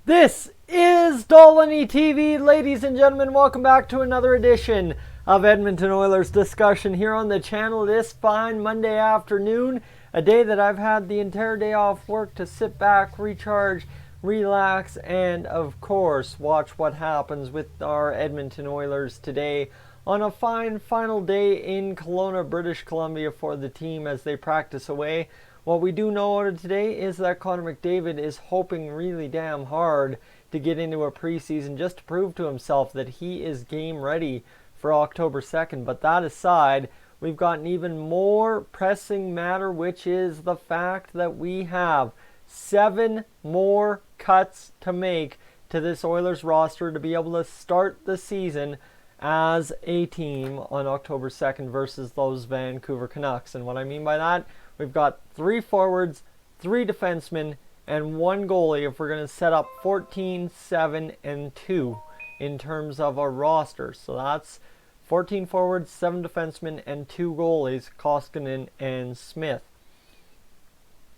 This is Dolynny TV, ladies and gentlemen. Welcome back to another edition of Edmonton Oilers discussion here on the channel this fine Monday afternoon. A day that I've had the entire day off work to sit back, recharge, relax, and of course watch what happens with our Edmonton Oilers today on a fine final day in Kelowna, British Columbia for the team as they practice away. What we do know today is that Connor McDavid is hoping really damn hard to get into a preseason just to prove to himself that he is game ready for October 2nd. But that aside, we've got an even more pressing matter, which is the fact that we have 7 more cuts to make to this Oilers roster to be able to start the season as a team on October 2nd versus those Vancouver Canucks. And what I mean by that, we've got 3 forwards, 3 defensemen, and 1 goalie if we're going to set up 14, 7, and 2 in terms of our roster. So that's 14 forwards, 7 defensemen, and 2 goalies, Koskinen and Smith.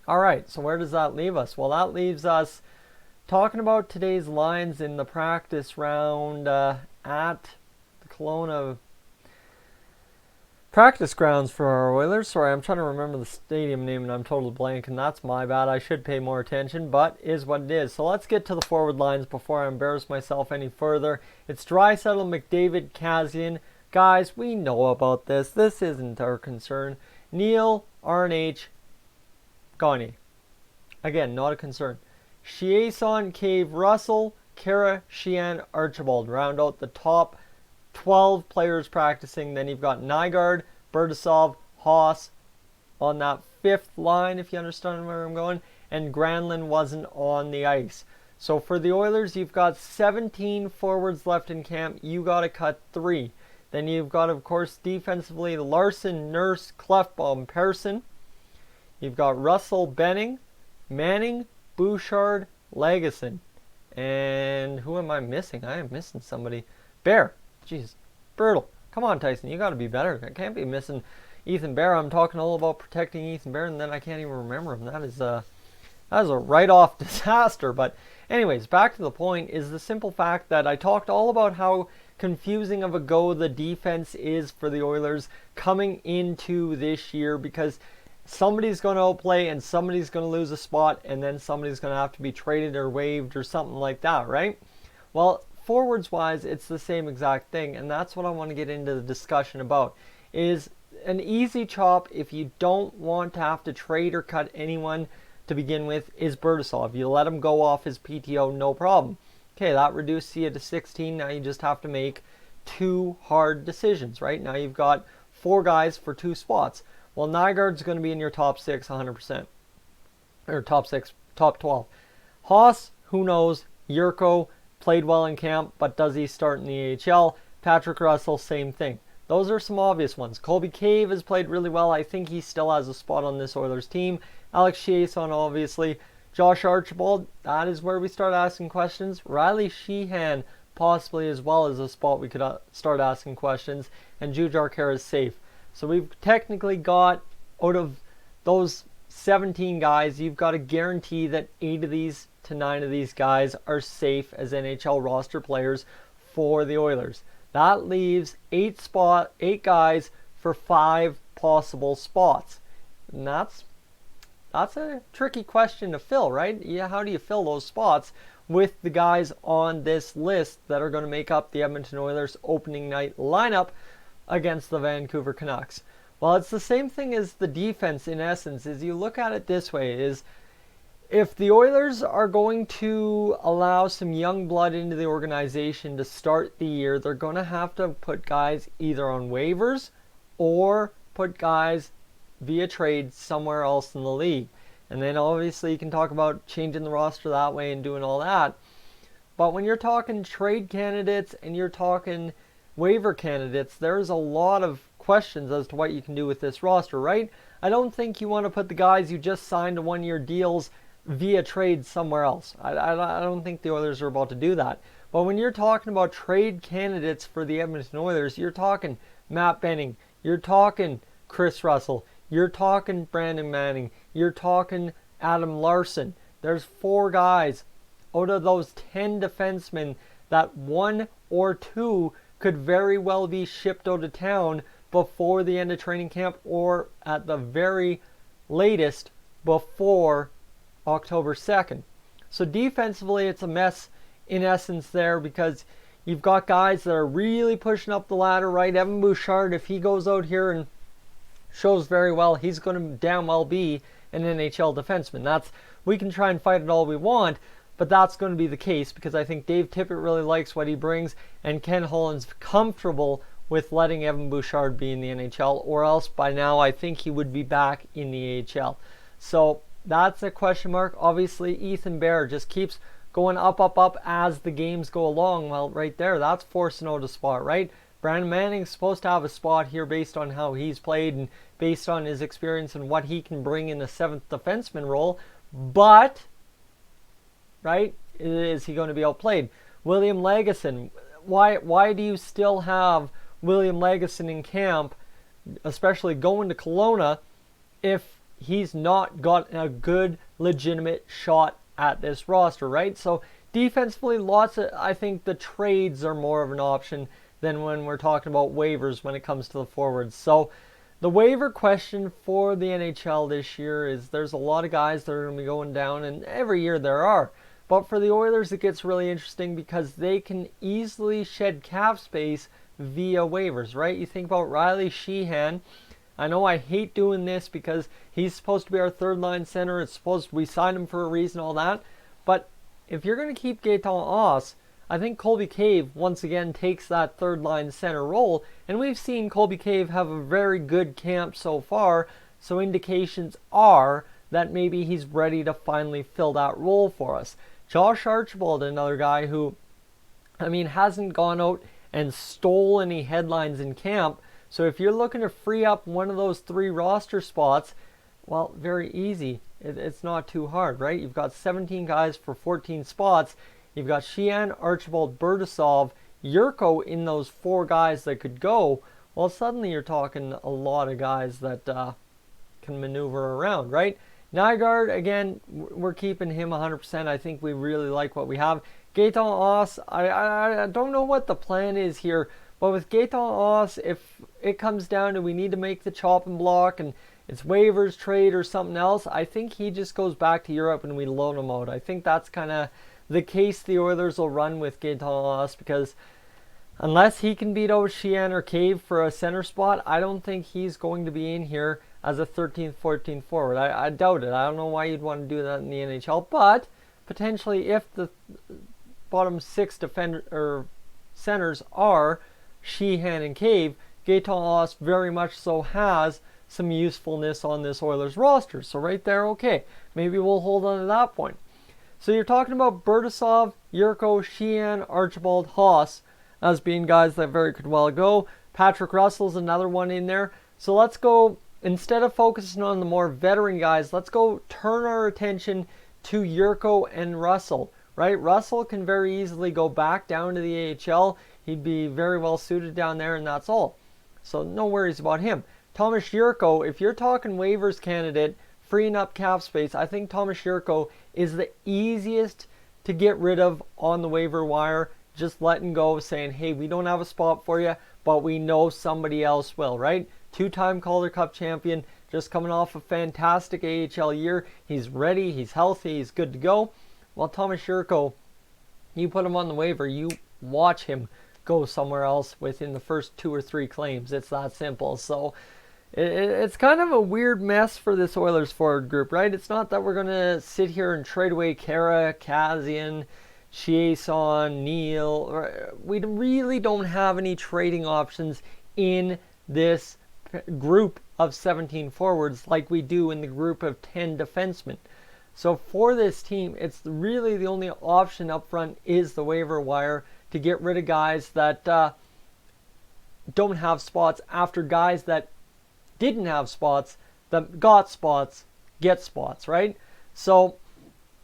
Alright, so where does that leave us? Well, that leaves us talking about today's lines in the practice round at the Kelowna practice grounds for our Oilers. Sorry, I'm trying to remember the stadium name and I'm totally blank, and that's my bad. I should pay more attention, but is what it is. So let's get to the forward lines before I embarrass myself any further. It's Draisaitl, McDavid, Kassian. Guys, we know about this. This isn't our concern. Neal, RNH, Gagne. Again, not a concern. Chiasson, Cave, Russell, Kara, Sheehan, Archibald. Round out the top 12 players practicing. Then you've got Nygaard, Bertasov, Haas on that 5th line, if you understand where I'm going, and Granlund wasn't on the ice. So for the Oilers, you've got 17 forwards left in camp. You got to cut 3. Then you've got, of course, defensively, Larson, Nurse, Clefbaum, Persson. You've got Russell, Benning, Manning, Bouchard, Legason. And who am I missing? I am missing somebody. Bear. Jeez, brutal. Come on, Tyson, you got to be better. I can't be missing Ethan Bear. I'm talking all about protecting Ethan Bear, and then I can't even remember him. That is a write-off disaster. But anyways, back to the point is the simple fact that I talked all about how confusing of a go the defense is for the Oilers coming into this year, because somebody's going to outplay and somebody's going to lose a spot, and then somebody's going to have to be traded or waived or something like that, right? Well, forwards wise, it's the same exact thing, and that's what I want to get into the discussion about. Is an easy chop, if you don't want to have to trade or cut anyone to begin with, is Bertasov. You let him go off his PTO, no problem. Okay, that reduces you to 16. Now you just have to make 2 hard decisions, right? Now you've got 4 guys for 2 spots. Well, Nygaard's going to be in your top 6 100%. Or top 6, top 12. Haas, who knows? Yurko played well in camp, but does he start in the AHL? Patrick Russell, same thing. Those are some obvious ones. Colby Cave has played really well. I think he still has a spot on this Oilers team. Alex Chiasson, obviously. Josh Archibald, that is where we start asking questions. Riley Sheehan, possibly as well, as a spot we could start asking questions. And Jujhar Khaira is safe. So we've technically got, out of those 17 guys, you've got to guarantee that 8 of these to 9 of these guys are safe as NHL roster players for the Oilers. That leaves 8 guys for 5 possible spots. And that's a tricky question to fill, right? Yeah, how do you fill those spots with the guys on this list that are going to make up the Edmonton Oilers opening night lineup against the Vancouver Canucks? Well, it's the same thing as the defense in essence. Is you look at it this way, is if the Oilers are going to allow some young blood into the organization to start the year, they're going to have to put guys either on waivers or put guys via trade somewhere else in the league. And then obviously you can talk about changing the roster that way and doing all that. But when you're talking trade candidates and you're talking waiver candidates, there's a lot of questions as to what you can do with this roster, right? I don't think you want to put the guys you just signed to 1-year deals via trade somewhere else. I don't think the Oilers are about to do that. But when you're talking about trade candidates for the Edmonton Oilers, you're talking Matt Benning, you're talking Chris Russell, you're talking Brandon Manning, you're talking Adam Larson. There's 4 guys out of those 10 defensemen, that 1 or 2 could very well be shipped out of town before the end of training camp, or at the very latest before October 2nd. So defensively, it's a mess in essence there, because you've got guys that are really pushing up the ladder, right? Evan Bouchard, if he goes out here and shows very well, he's going to damn well be an NHL defenseman. We can try and fight it all we want, but that's going to be the case, because I think Dave Tippett really likes what he brings, and Ken Holland's comfortable with letting Evan Bouchard be in the NHL, or else by now I think he would be back in the AHL. So that's a question mark. Obviously, Ethan Bear just keeps going up as the games go along. Well, right there, that's forcing out a spot, right? Brandon Manning's supposed to have a spot here based on how he's played and based on his experience and what he can bring in the 7th defenseman role. But, right, is he going to be outplayed? William Lagesson, why do you still have William Lagesson in camp, especially going to Kelowna, if he's not got a good, legitimate shot at this roster, right? So defensively, I think the trades are more of an option than when we're talking about waivers when it comes to the forwards. So the waiver question for the NHL this year is there's a lot of guys that are going to be going down, and every year there are. But for the Oilers, it gets really interesting because they can easily shed cap space via waivers, right? You think about Riley Sheahan. I know I hate doing this because he's supposed to be our third line center. It's supposed we signed him for a reason, all that. But if you're going to keep Gaetan Haas, I think Colby Cave once again takes that third line center role. And we've seen Colby Cave have a very good camp so far. So indications are that maybe he's ready to finally fill that role for us. Josh Archibald, another guy who, hasn't gone out and stole any headlines in camp. So if you're looking to free up one of those 3 roster spots, well, very easy. It's not too hard, right? You've got 17 guys for 14 spots. You've got Sheahan, Archibald, Bertasov, Yurko in those 4 guys that could go. Well, suddenly you're talking a lot of guys that can maneuver around, right? Nygaard, again, we're keeping him 100%. I think we really like what we have. Gaetan Haas, I don't know what the plan is here, but with Gaetan Haas, if it comes down to we need to make the chopping block and it's waivers, trade, or something else, I think he just goes back to Europe and we loan him out. I think that's kind of the case the Oilers will run with Gaetan Haas, because unless he can beat out Sheahan or Cave for a center spot, I don't think he's going to be in here as a 13th, 14th forward. I doubt it. I don't know why you'd want to do that in the NHL, but potentially if the bottom 6 centers are Sheahan and Cave, Gaetan Haas very much so has some usefulness on this Oilers roster. So right there, okay, maybe we'll hold on to that point. So you're talking about Bertasov, Yurko, Sheahan, Archibald, Haas as being guys that very could well go. Patrick Russell's another one in there. So let's go, instead of focusing on the more veteran guys, let's go turn our attention to Yurko and Russell, right? Russell can very easily go back down to the AHL. He'd be very well suited down there, and that's all. So no worries about him. Thomas Yurko, if you're talking waivers candidate, freeing up cap space, I think Thomas Yurko is the easiest to get rid of on the waiver wire. Just letting go, saying, hey, we don't have a spot for you, but we know somebody else will, right? 2-time Calder Cup champion, just coming off a fantastic AHL year. He's ready, he's healthy, he's good to go. Well, Thomas Yurko, you put him on the waiver, you watch him go somewhere else within the first 2 or 3 claims. It's that simple. So it's kind of a weird mess for this Oilers forward group, right? It's not that we're going to sit here and trade away Kara, Kazian, Chiasson, Neal. We really don't have any trading options in this group of 17 forwards like we do in the group of 10 defensemen. So for this team, it's really the only option up front is the waiver wire to get rid of guys that don't have spots after guys that didn't have spots, that got spots, get spots, right? So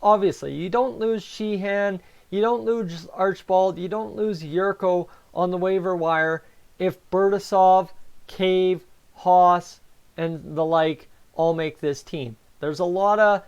obviously you don't lose Sheahan, you don't lose Archibald, you don't lose Yurko on the waiver wire if Bertasov, Cave, Haas, and the like all make this team. There's a lot of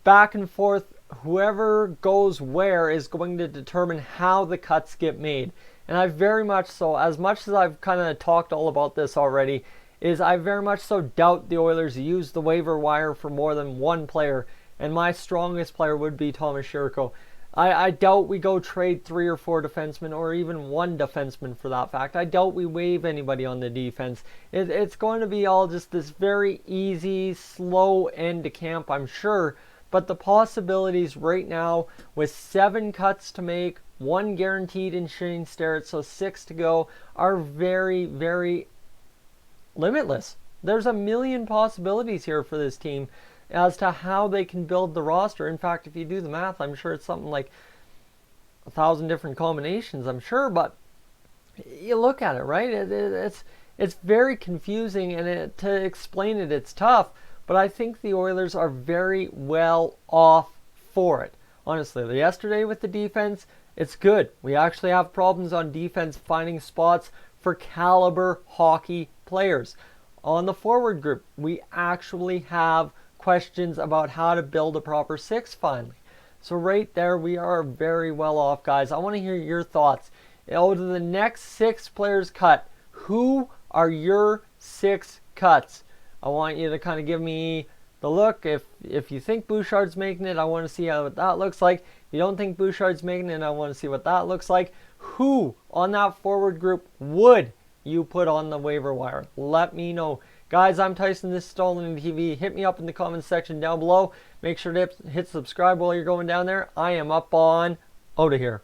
back and forth whoever goes where is going to determine how the cuts get made. And I very much so, as much as I've kind of talked all about this already, is I very much so doubt the Oilers use the waiver wire for more than one player. And my strongest player would be Thomas Sherko. I doubt we go trade 3 or 4 defensemen, or even 1 defenseman for that fact. I doubt we waive anybody on the defense. It's going to be all just this very easy, slow end to camp, I'm sure. But the possibilities right now, with 7 cuts to make, 1 guaranteed in Shane Starrett, so 6 to go, are very, very limitless. There's a million possibilities here for this team as to how they can build the roster. In fact, if you do the math, I'm sure it's something like 1,000 different combinations, I'm sure. But you look at it, right? It's very confusing, and to explain it, it's tough. But I think the Oilers are very well off for it. Honestly, yesterday with the defense, it's good. We actually have problems on defense finding spots for caliber hockey players. On the forward group, we actually have questions about how to build a proper 6 finally. So right there, we are very well off, guys. I want to hear your thoughts. Out of the next 6 players cut, who are your 6 cuts? I want you to kind of give me the look. If you think Bouchard's making it, I want to see what that looks like. If you don't think Bouchard's making it, I want to see what that looks like. Who on that forward group would you put on the waiver wire? Let me know. Guys, I'm Tyson. This is Dolynny TV. Hit me up in the comments section down below. Make sure to hit subscribe while you're going down there. I am up on out of here.